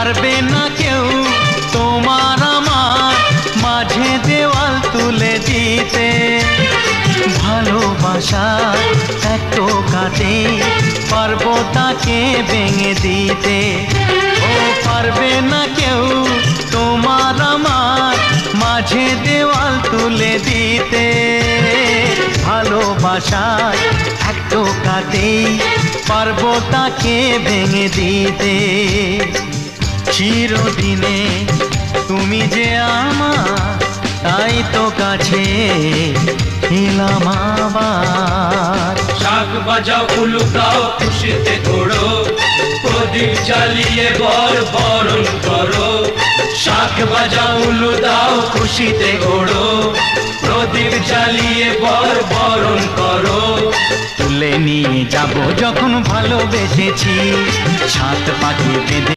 পারবে না কেউ তোমার আমার মাঝে দেওয়াল তুলে দিতে। ভালোবাসার এক টোকাতে পারবো তাকে ভেঙে দিতে। ও পারবে না কেউ তোমার আমার মাঝে দেওয়াল তুলে দিতে। ভালোবাসার এক টোকাতেই পারবো তাকে ভেঙে দিতে। চিরদিনে তুমি যে আমার, তাই তো কাছে এলাম আবার। শাক বাজাও উলুকাও খুশিতে ঘোড়ো, প্রদীপ জ্বালিয়ে বরণ করো। শাক বাজাও উলু দাও খুশিতে ঘোড়ো, প্রদীপ জ্বালিয়ে বরণ করো। তুলে নিয়ে যাব যখন ভালোবেসেছি, সাত পাখি বেঁধে